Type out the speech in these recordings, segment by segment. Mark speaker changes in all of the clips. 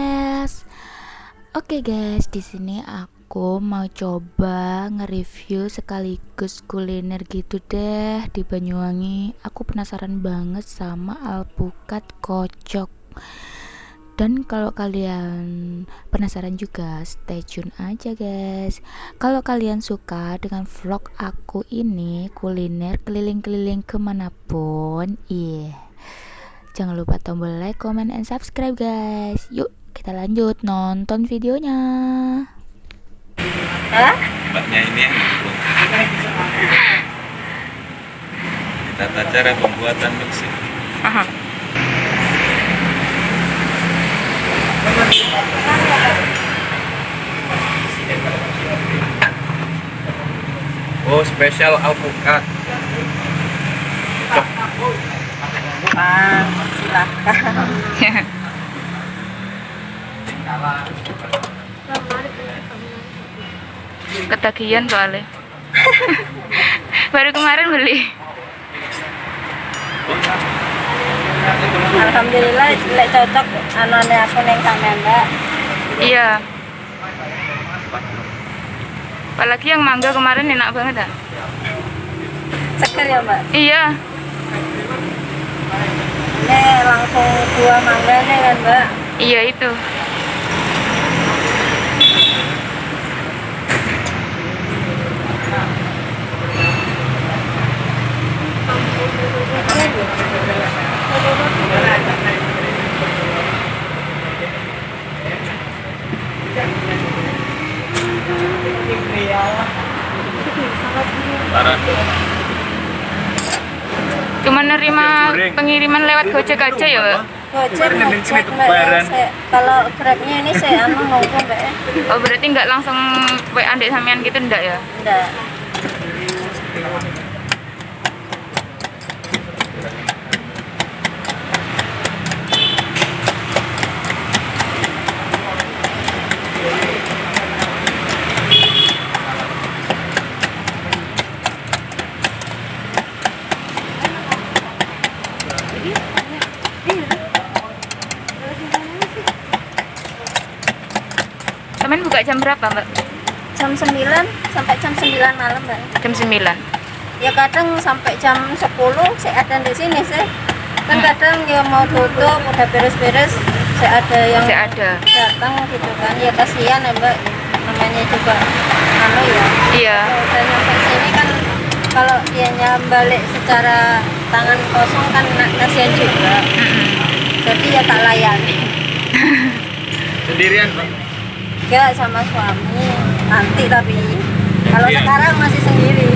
Speaker 1: podcast. Oke guys, di sini aku mau coba nge-review sekaligus kuliner gitu deh di Banyuwangi. Aku penasaran banget sama alpukat kocok. Dan kalau kalian penasaran juga, stay tune aja guys. Kalau kalian suka dengan vlog aku ini kuliner keliling-keliling kemanapun, jangan lupa tombol like, comment, and subscribe guys. Yuk kita lanjut nonton videonya.
Speaker 2: Mbaknya ini yang belum tata cara pembuatan mixing. Oh, spesial alpukat.
Speaker 3: Silahkan.
Speaker 4: Ketagihan soalnya. Baru kemarin beli.
Speaker 3: Alhamdulillah lek cocok anane aku neng sampean, Mbak.
Speaker 4: Iya. Apalagi yang mangga kemarin enak banget ah.
Speaker 3: Seger ya, Mbak.
Speaker 4: Iya.
Speaker 3: Ini langsung buah mangga nih kan, Mbak.
Speaker 4: Iya itu.
Speaker 2: Parah.
Speaker 4: Cuma nerima pengiriman lewat Gojek aja ya, Mbak?
Speaker 3: Gojek ngecek, Mbak. Ya. Kalau Grabnya ini saya nunggu, Mbak. Ya.
Speaker 4: Oh, berarti nggak langsung WA Dek sampean gitu ndak ya?
Speaker 3: Enggak.
Speaker 4: Sampean buka jam berapa, Mbak?
Speaker 3: Jam 9 sampai jam 9 malam, Mbak.
Speaker 4: Jam 9.
Speaker 3: Ya kadang sampai jam 10 saya ada di sini sih. Kan kadang ya mau tutup udah beres-beres saya ada yang
Speaker 4: Masih ada.
Speaker 3: datang gitu kan. Ya kasihan ya, Mbak. Namanya juga ya.
Speaker 4: Iya.
Speaker 3: Kalau udah nyampe sini kan kalau dianya balik secara tangan kosong kan kasihan juga. Jadi ya tak layani.
Speaker 2: Sendirian, Bang?
Speaker 3: Ya sama suami nanti, tapi kalau
Speaker 2: Iya.
Speaker 3: sekarang masih sendiri.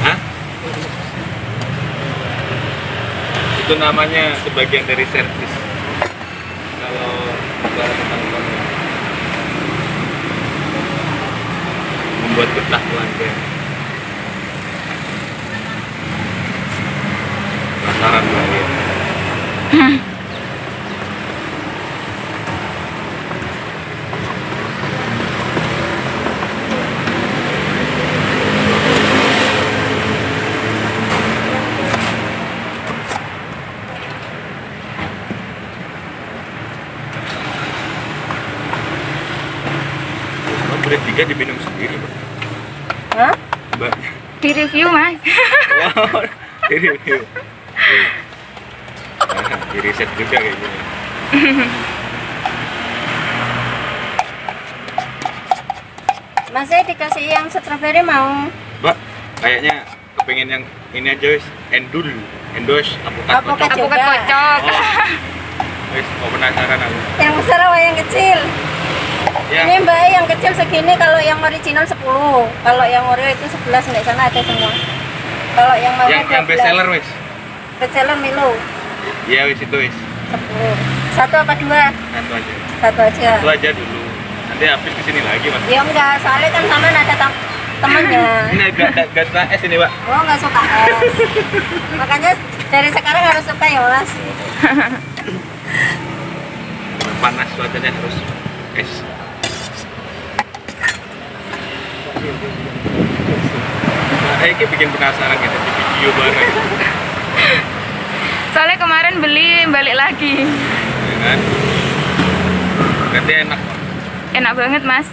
Speaker 2: Hah? Itu namanya sebagian dari servis. Kalau para teman-teman membuat betah pelanggan. Penasaran banget. Berat 3 diminum sendiri, Mbak.
Speaker 3: Hah?
Speaker 2: Mbaknya.
Speaker 4: Di review, Mas.
Speaker 2: Wow, di review. Nah, di riset juga kayak gini.
Speaker 3: Mas saya dikasih yang strawberry mau.
Speaker 2: Mbak, kayaknya kepengen yang ini aja wis, endos apukat
Speaker 3: Apukat
Speaker 2: kocok.
Speaker 4: Apukat
Speaker 3: juga.
Speaker 4: kocok.
Speaker 2: Oh, wis mau penasaran aku.
Speaker 3: Yang besar apa yang kecil?
Speaker 2: Ya,
Speaker 3: Ini Mbak yang kecil segini, kalau yang original 10. Kalau yang Oreo itu 11, di sana ada semua. Kalau yang mau
Speaker 2: yang best seller wis.
Speaker 3: Best seller Milo
Speaker 2: Iya wis itu wis.
Speaker 3: 10. Satu apa dua?
Speaker 2: Satu aja.
Speaker 3: Satu aja.
Speaker 2: Satu aja dulu. Nanti habis di sini lagi, Mas.
Speaker 3: Ya enggak, soalnya kan sama ada temannya.
Speaker 2: Ini agak suka es ini, Pak.
Speaker 3: Oh nggak suka es. Makanya dari sekarang harus suka ya Mas.
Speaker 2: Panas cuacanya harus es. Nah, ini bikin penasaran gitu di video bareng.
Speaker 4: balik lagi.
Speaker 2: Ya kan? Berarti enak, Pak.
Speaker 4: Enak banget, Mas.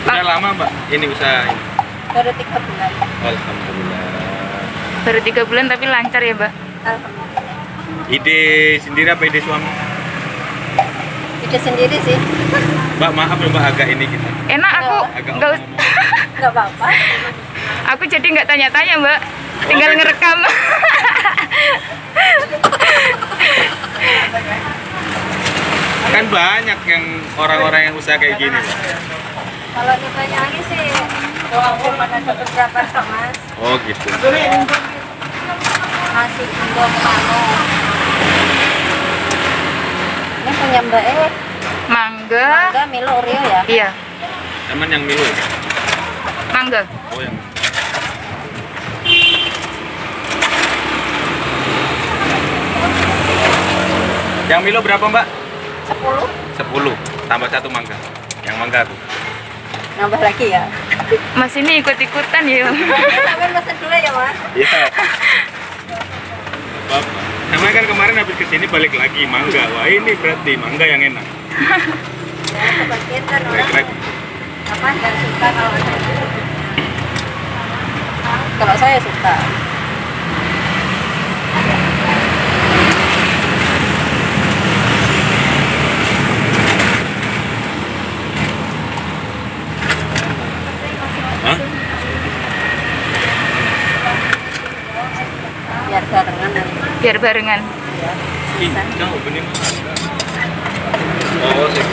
Speaker 2: Udah lama, Mbak, ini usaha ini?
Speaker 3: Baru 3 bulan.
Speaker 2: Alhamdulillah.
Speaker 4: Baru 3 bulan tapi lancar ya, Mbak.
Speaker 3: Alhamdulillah.
Speaker 2: Ide sendiri apa ide suami?
Speaker 3: Ide sendiri sih.
Speaker 2: Mbak, maaf ya, Mbak, agak ini gitu.
Speaker 4: Enak aku
Speaker 2: Agak
Speaker 4: nggak
Speaker 2: ngomong.
Speaker 3: Nggak apa-apa.
Speaker 4: aku jadi nggak tanya-tanya, Mbak. Tinggal
Speaker 2: Oke.
Speaker 4: ngerekam.
Speaker 2: Kan banyak yang orang-orang yang usaha kayak gini, Pak.
Speaker 3: Kalau di Banyuwangi sih walaupun ada beberapa stok Mas.
Speaker 2: Oh, gitu.
Speaker 3: Nasi gendong mano. Ini punya Mbak
Speaker 4: Mangga.
Speaker 3: Mangga Milo Oreo ya.
Speaker 4: Iya,
Speaker 2: Teman yang Milo ya?
Speaker 4: mangga.
Speaker 2: Oh, yang Yang Milo berapa, Mbak?
Speaker 3: 10.
Speaker 2: 10 tambah 1 mangga. Yang mangga tuh.
Speaker 3: Nambah lagi ya.
Speaker 4: Mas ini ikut-ikutan ya.
Speaker 3: Sampai pesan dulu ya Mas.
Speaker 2: Iya. Bapak. Namanya kan kemarin habis kesini balik lagi mangga. Wah, ini berarti mangga yang enak.
Speaker 3: Ya sebagian kan
Speaker 2: Balik
Speaker 3: orang
Speaker 2: lagi.
Speaker 3: apa nggak suka kalau ada. Kalau saya suka.
Speaker 2: Hah?
Speaker 3: Biar barengan nanti.
Speaker 4: Biar barengan.
Speaker 2: Ih, jauh benih Mas. Oh, sih.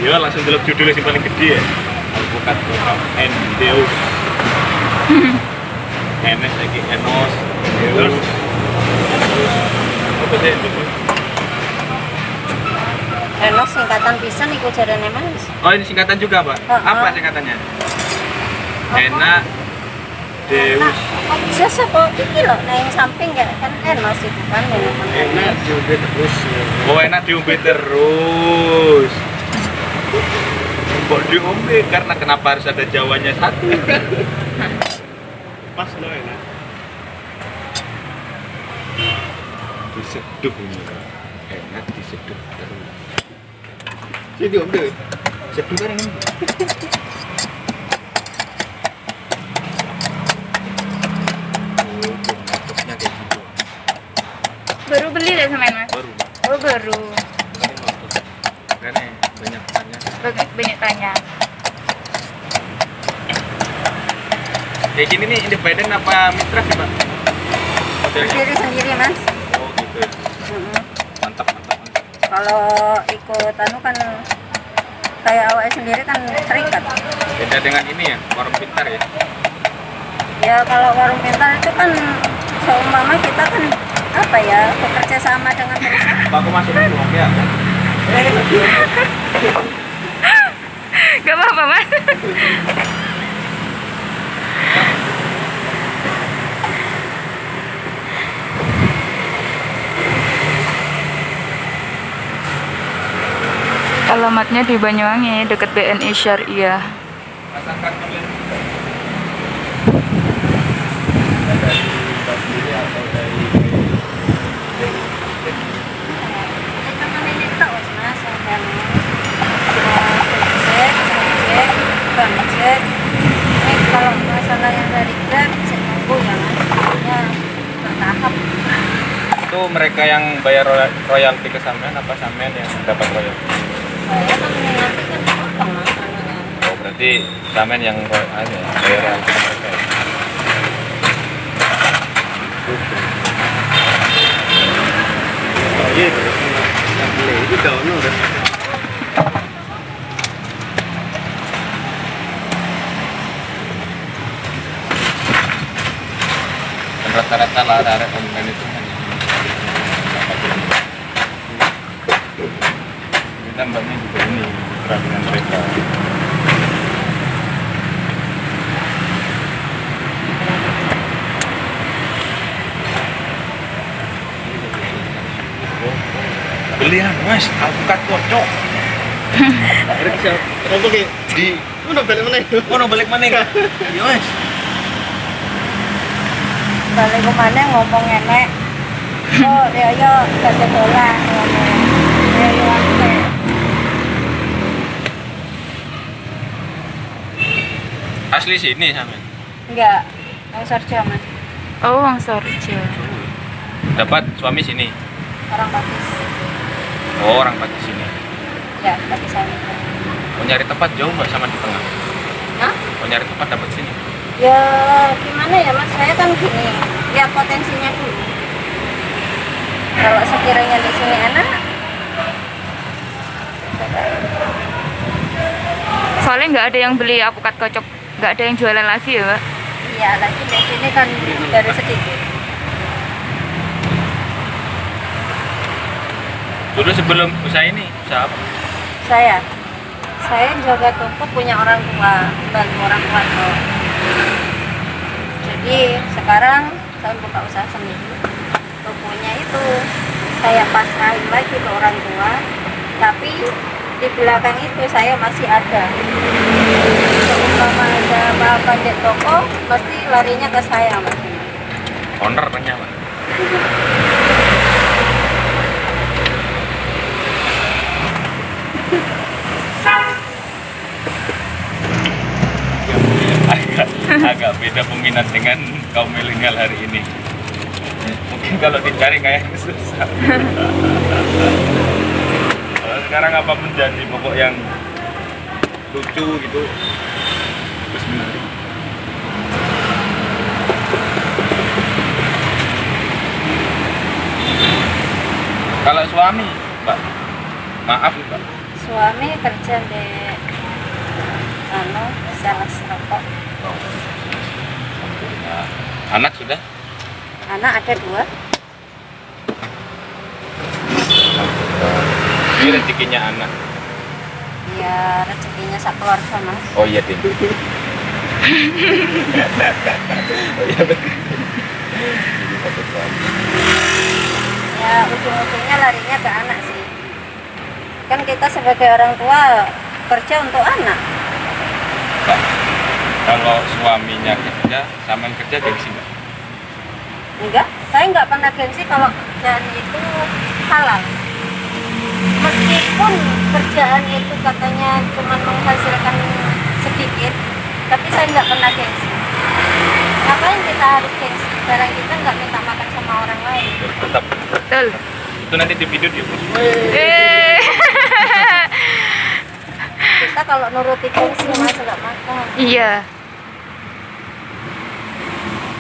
Speaker 2: Ya langsung delok judulnya yang paling gede ya. Alpukat Program Endeus. Enes lagi Enos. Deus. Apa sih itu?
Speaker 3: Enos singkatan pisan iku jarane Mas.
Speaker 2: Oh, ini singkatan juga, Pak? Apa singkatannya? Enak Deus.
Speaker 3: Jas apa iki lho nang samping ya kan Enos itu kan
Speaker 2: Enak diombe terus. Oh, enak diombe terus. Kok diombe? Karena kenapa harus ada jawanya satu? Pas lo enak. Diseduh ini. Enak diseduh terus. Jadi diombe. Seduh kan ini. Oh, bentuknya kayak gitu.
Speaker 4: Baru beli deh sama Mas.
Speaker 2: Baru.
Speaker 4: Oh, baru.
Speaker 2: Karena banyak tanya.
Speaker 4: Banyak tanya.
Speaker 2: Kayak gini nih independen apa mitra sih, Pak? Modelnya?
Speaker 3: sendiri Mas.
Speaker 2: Oh, gitu. Mantap, mantap, mantap.
Speaker 3: Kalau ikut anu kan kayak awal sendiri kan terikat.
Speaker 2: Beda dengan ini ya, warung pintar ya.
Speaker 3: Ya kalau warung pintar itu kan seumpama kita kan apa ya bekerja sama dengan mereka.
Speaker 2: Pak, aku masuk dulu ya.
Speaker 4: Gak apa-apa, Mas. Alamatnya di Banyuwangi, dekat BNI Syariah.
Speaker 2: Rasakan kalian.
Speaker 3: Ini kalau masalah yang dari Grab bisa nunggu ya Mas. Ya bertahap.
Speaker 2: Itu mereka yang bayar royalti ke sampean apa sampean yang dapat royalti?
Speaker 3: Saya kan nanti kan potong Mas anunya.
Speaker 2: Oh, berarti sampean yang bayar royalti ke mereka ya? Oh iya, yang beli itu daunnya udah. Dan rata-rata lah ada online itu kan ini tambahnya juga ini dengan mereka. Belian Mas, alpukat kocok. Arek siap. Apa ki? Di ono balik meneh. Ono balik meneh. Yo Mas.
Speaker 3: Balik kemana ngomong enek. Oh, yo kerja dolan ngomong. Yo ante.
Speaker 2: Asli sini sampe.
Speaker 3: Enggak, mau Sorja Mas.
Speaker 4: Oh, Wong Sorja.
Speaker 2: Dapat suami sini.
Speaker 3: Orang Pakis.
Speaker 2: Oh, orang pagi sini.
Speaker 3: Ya, tapi saya.
Speaker 2: Mau nyari tempat jauh nggak sama di tengah?
Speaker 3: Hah?
Speaker 2: Mau nyari tempat dapat sini.
Speaker 3: Ya gimana ya Mas, saya kan gini, lihat potensinya dulu. Kalau sekiranya di sini enak,
Speaker 4: Soalnya nggak ada yang beli alpukat kocok, nggak ada yang jualan lagi ya, Mbak.
Speaker 3: iya lagi di sini kan baru sedikit.
Speaker 2: Dulu sebelum usaha ini, usaha apa?
Speaker 3: Saya jaga toko punya orang tua, bantu orang tua tuh. Jadi sekarang saya buka usaha sendiri. Tokonya itu saya pasrahin lagi ke orang tua, tapi di belakang itu saya masih ada. Kalau ada apa-apa di toko, pasti larinya ke saya Mas.
Speaker 2: Owner namanya apa? agak beda peminat dengan kaum milenial hari ini. Mungkin kalau dicari kayak susah. Kalau sekarang apa menjadi pokok yang lucu gitu, terus menarik. Kalau suami, Mbak, maaf Mbak.
Speaker 3: Suami kerja di sales rokok.
Speaker 2: Anak sudah?
Speaker 3: Anak ada 2.
Speaker 2: Ini rezekinya anak.
Speaker 3: Ya rezekinya sak keluarga Mas.
Speaker 2: Oh iya ding. Oh iya betul.
Speaker 3: Ya ujung-ujungnya larinya ke anak sih. Kan kita sebagai orang tua kerja untuk anak.
Speaker 2: Mbak, kalau suaminya kerja sama yang kerja gengsi nggak?
Speaker 3: Enggak, saya nggak pernah gengsi kalau kerjaan itu halal. Meskipun kerjaan itu katanya cuma menghasilkan sedikit, tapi saya nggak pernah gengsi. Ngapain kita harus gengsi? Barang kita nggak minta makan sama orang lain.
Speaker 2: Tetap.
Speaker 4: Betul.
Speaker 2: Itu nanti di video dia.
Speaker 3: Kita kalau nuruti gengsi Mas nggak makan.
Speaker 4: Iya.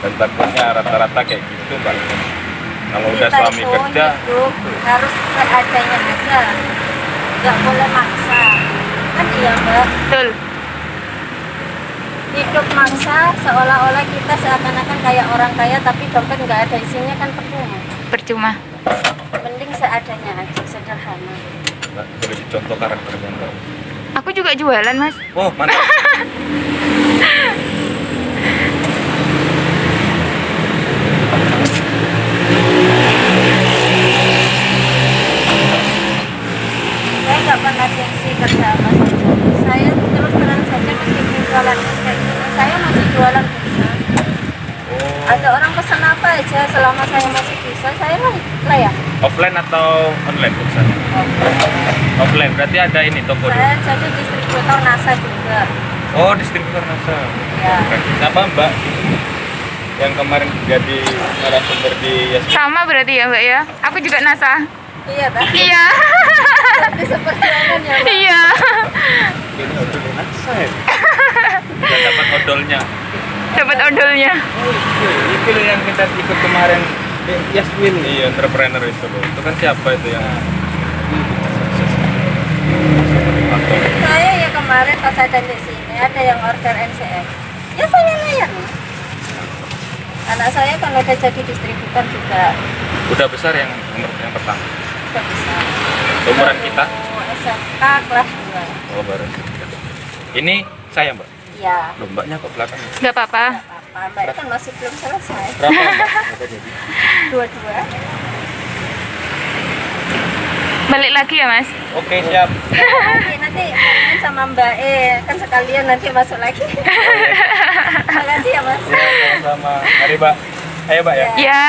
Speaker 2: Dan takutnya rata-rata kayak gitu Mbak. Kalau udah
Speaker 3: Kita
Speaker 2: suami
Speaker 3: itu
Speaker 2: kerja,
Speaker 3: hidup harus seadanya aja, nggak boleh maksa. Kan iya Mbak.
Speaker 4: Betul.
Speaker 3: Hidup maksa seolah-olah kita seakan-akan kayak orang kaya tapi dompet nggak ada isinya kan percuma.
Speaker 4: Percuma.
Speaker 3: Mending seadanya aja, sederhana.
Speaker 2: Mbak, boleh dicontoh karakternya Mbak.
Speaker 4: Aku juga jualan, Mas.
Speaker 2: Oh, mana?
Speaker 3: Saya nggak pernah gengsi kerja apa saja. Saya terus terang saja meskipun jualan es kayak gini, saya masih jualan pizza.
Speaker 2: Oh,
Speaker 3: Ada orang pesan apa aja selama saya masih bisa, saya layak.
Speaker 2: offline atau online pesannya? Offline, berarti ada ini toko dulu.
Speaker 3: Saya jadi distributor NASA juga.
Speaker 2: Oh, distributor NASA.
Speaker 3: Ya.
Speaker 2: Siapa Mbak? Yang kemarin jadi narasumber di Yasmin.
Speaker 4: Sama berarti ya, Mbak ya? Aku juga NASA.
Speaker 3: Iya, Pak.
Speaker 4: Iya.
Speaker 3: Berarti seperjuangan ya, Pak.
Speaker 4: Iya.
Speaker 2: Ini odol NASA ya? Udah dapat odolnya.
Speaker 4: Dapat odolnya.
Speaker 2: Oh, itu loh yang kita ikut kemarin. Yasmin. Iya, entrepreneur itu loh. Itu kan siapa itu yang sukses?
Speaker 3: Saya ya kemarin pas ada di sini ada yang order NCF. Ya saya layani. Anak saya kan udah jadi distributor juga.
Speaker 2: Udah besar yang nomor yang pertama.
Speaker 3: Udah bisa.
Speaker 2: Umuran kita?
Speaker 3: SMK kelas 2.
Speaker 2: Oh, baru. Ini saya Mbak.
Speaker 3: Iya.
Speaker 2: Loh, Mbaknya kok belakang?
Speaker 4: Nggak apa-apa.
Speaker 3: Mbak kan masih belum selesai.
Speaker 2: Berapa Mbak? Berapa jadi?
Speaker 3: 22.
Speaker 4: Balik lagi ya, Mas?
Speaker 2: Oke, siap.
Speaker 3: Nanti main sama Mbak E, kan sekalian nanti masuk lagi. Makasih ya Mas.
Speaker 2: Ya, sama-sama. Mari, Mbak. Ayo, Mbak ya.
Speaker 4: Ya.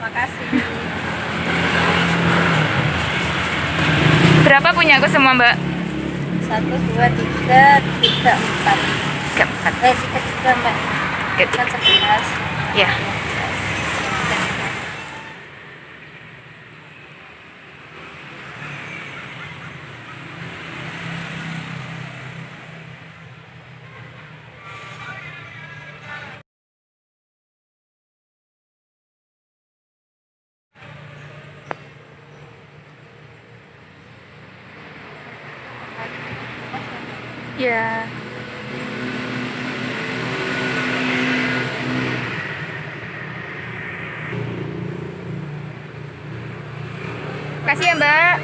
Speaker 3: Makasih.
Speaker 4: Berapa punya aku semua, Mbak?
Speaker 3: 1, 2, 3, 4.
Speaker 4: Keempat.
Speaker 3: 3 Mbak. Kan 11.
Speaker 4: Ya. Ya. Kasih ya, Mbak.